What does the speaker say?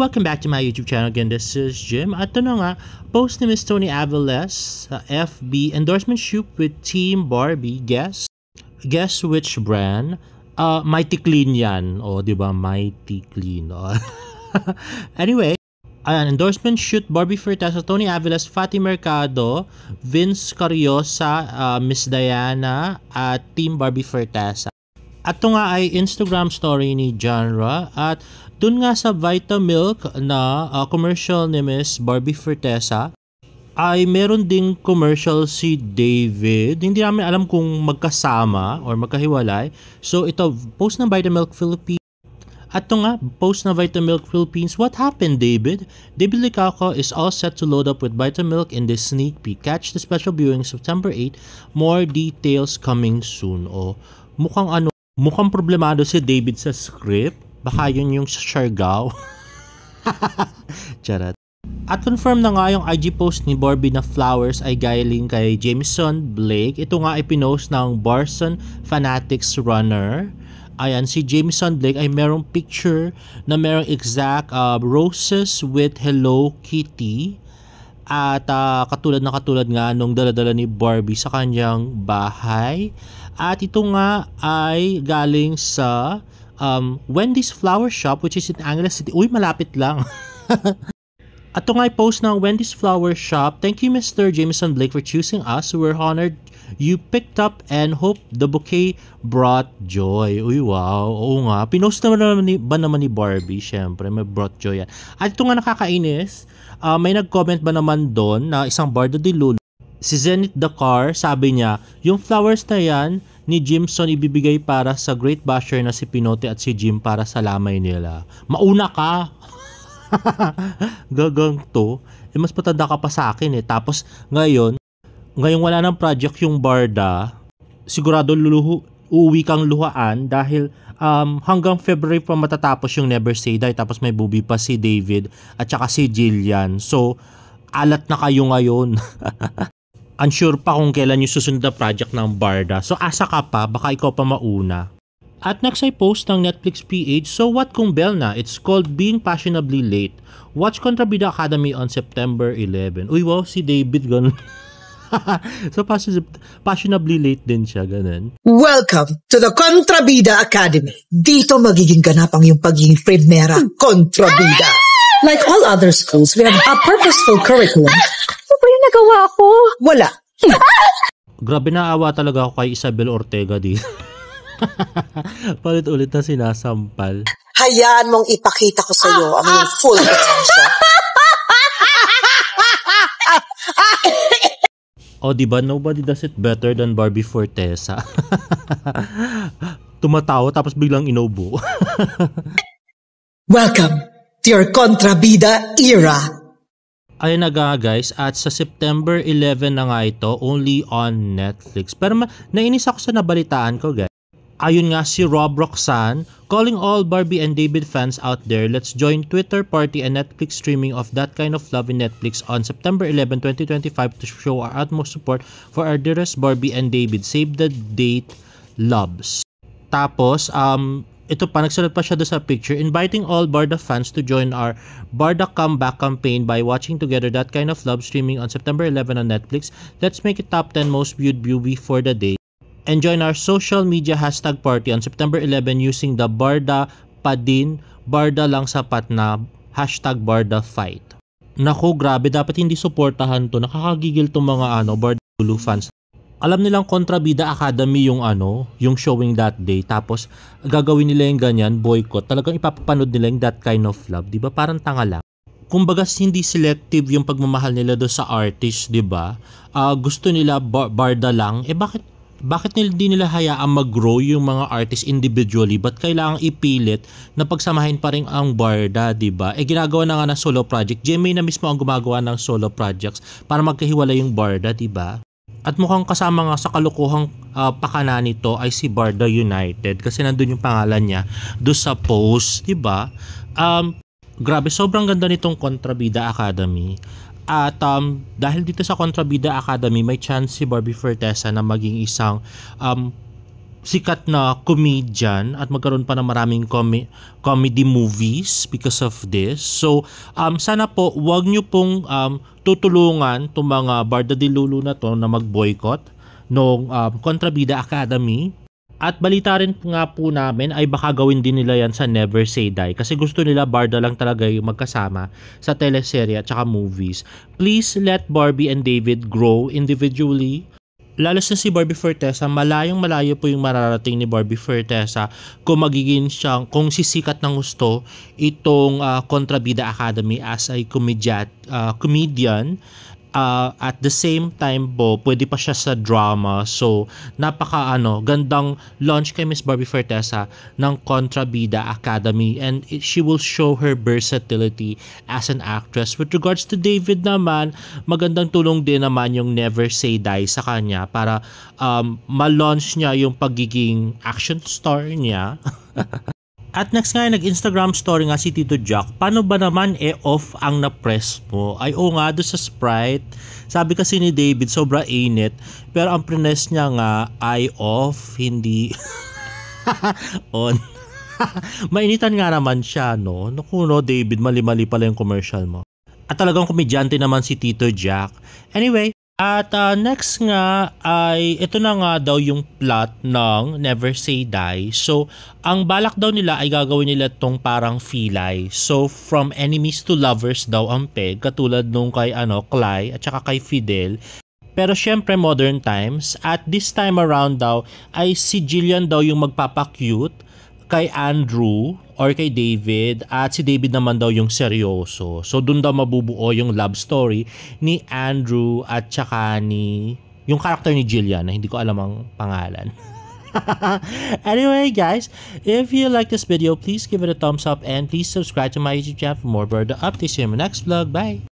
welcome back to my YouTube channel. Again, this is Jim. At ito na nga, post ni Miss Tony Aviles sa FB endorsement shoot with Team Barbie. Guess which brand? Mighty Clean yan. O, di ba? Mighty Clean. Anyway, endorsement shoot Barbie Fortesa, Tony Aviles, Fati Mercado, Vince Carriosa, Miss Diana, at Team Barbie Fortesa. At ito nga ay Instagram story ni Genre at dun nga sa Vitamilk na commercial ni Miss Barbie Fortesa ay meron ding commercial si David. Hindi namin alam kung magkasama or magkahiwalay. So ito, post ng Vitamilk Philippines. At ito nga, post na Vitamilk Philippines. What happened, David? David Licauco is all set to load up with Vitamilk in this sneak peek. Catch the special viewing September 8. More details coming soon. O, mukhang problemado si David sa script. Baka yun yung sa Siargao. Charot. At confirm na nga yung IG post ni Barbie na flowers ay galing kay Jameson Blake. Ito nga ay pinost ng Barson Fanatics Runner. Ayan, si Jameson Blake ay merong picture na merong exact roses with Hello Kitty. At katulad nga nung dala-dala ni Barbie sa kanyang bahay. At ito nga ay galing sa Wendy's Flower Shop, which is in Angeles City. Uy, malapit lang. At ito nga ay post ng Wendy's Flower Shop. Thank you, Mr. Jameson Blake, for choosing us. We're honored you picked up and hope the bouquet brought joy. Uy, wow. Oo nga. Pinost naman ni Barbie? Siyempre, may brought joy yan. At ito nga nakakainis. May nag-comment ba naman doon na isang bardo de Lulu? Si Zenith Dakar, sabi niya, yung flowers na yan ni Jimson ibibigay para sa Great Basher na si Pinote at si Jim para sa lamay nila. Mauna ka! Gagang to. Mas patanda ka pa sa akin eh. Tapos ngayon wala ng project yung Barda. Sigurado uuwi kang luhaan dahil hanggang February pa matatapos yung Never Say Die. Tapos may bubi pa si David at saka si Jillian. So, alat na kayo ngayon. Unsure pa kung kailan yung susunod na project ng Barda. So, asa ka pa, baka ikaw pa mauna. At next ay post ng Netflix PH, so what kung bell na? It's called Being Passionably Late. Watch Contrabida Academy on September 11. Uy, wow, si David, ganun. So, passionably late din siya, ganun. Welcome to the Contrabida Academy. Dito magiging ganap ang yung pagiging Primera Contrabida. Like all other schools, we have a purposeful curriculum. Ano ba yung nagawa ko? Wala. Grabe, naawa talaga ako kay Isabel Ortega di. Palit-ulit na sinasampal. Hayaan mong ipakita ko sa iyo ang iyong full potential. O, diba? Nobody does it better than Barbie Fortesa. Tumatawa tapos biglang inubo. Welcome to your Contrabida era. Ayun na nga guys, at sa September 11 na nga ito, only on Netflix. Pero nainis ako sa nabalitaan ko guys. Ayun nga si Rob Roxanne, calling all Barbie and David fans out there, let's join Twitter party and Netflix streaming of That Kind of Love in Netflix on September 11, 2025 to show our utmost support for our dearest Barbie and David. Save the date, loves. Tapos, ito pa, nagsulat pa siya doon sa picture, inviting all Barda fans to join our Barda Comeback campaign by watching together That Kind of Love streaming on September 11 on Netflix. Let's make it top 10 most viewed movie for the day. And join our social media hashtag party on September 11 using the Barda Padin, Barda lang sapat na hashtag Barda Fight. Naku, grabe, dapat hindi suportahan to. Nakakagigil tong mga Barda Lulu fans. Alam nilang Contrabida Academy yung yung showing that day. Tapos gagawin nila yung ganyan, boycott. Talagang ipapapanood nila yung That Kind of Love. Diba? Parang tanga lang. Kumbaga hindi selective yung pagmamahal nila do sa artist, diba? Gusto nila Barda lang. Bakit hindi nila hayaan mag-grow yung mga artists individually? Ba't kailangang ipilit na pagsamahin pa rin ang Barda, diba? Ginagawa na nga ng solo project. GMA na mismo ang gumagawa ng solo projects para magkahiwalay yung Barda, diba? At mukhang kasama nga sa kalukuhang pakana nito ay si Barda United kasi nandun yung pangalan niya doon sa post, diba? Grabe, sobrang ganda nitong Contrabida Academy. At dahil dito sa Contrabida Academy, may chance si Barbie Fortesa na maging isang sikat na comedian at magkaroon pa ng maraming comedy movies because of this. So, sana po wag nyo pong tutulungan itong mga Barda de Lulu na to na mag-boycott ng Kontrabida Academy. At balita rin nga po namin ay baka gawin din nila yan sa Never Say Die kasi gusto nila Barda lang talaga yung magkasama sa teleserye at saka movies. Please let Barbie and David grow individually. Lalo na si Barbie Fortesa, malayo po yung mararating ni Barbie Fortesa kung magiging siyang, kung sisikat ng gusto itong Kontrabida Academy as a comedian. At the same time po, pwede pa siya sa drama. So, gandang launch kay Miss Barbie Fortesa ng Kontrabida Academy, and she will show her versatility as an actress. With regards to David naman, magandang tulong din naman yung Never Say Die sa kanya para ma-launch niya yung pagiging action star niya. At next nga, nag-Instagram story nga si Tito Jack. Paano ba naman off ang na-press mo? Ay nga, doon sa Sprite. Sabi kasi ni David, sobra init. Pero ang press niya nga ay off, hindi on. Mainitan nga naman siya, no? Naku, no, David, mali-mali pala yung commercial mo. At talagang komedyante naman si Tito Jack. Anyway, at next nga ay ito na nga daw yung plot ng Never Say Die. So, ang balak daw nila ay gagawin nila tong parang filay. So, from enemies to lovers daw ang peg, katulad nung kay Clay at saka kay Fidel. Pero syempre modern times, at this time around daw ay si Jillian daw yung magpapa-cute kay Andrew or kay David, at si David naman daw yung seryoso. So dun daw mabubuo yung love story ni Andrew at saka ni yung character ni Jillian na hindi ko alam ang pangalan. Anyway guys, if you like this video, please give it a thumbs up and please subscribe to my YouTube channel for more Barda updates. See you in my next vlog. Bye!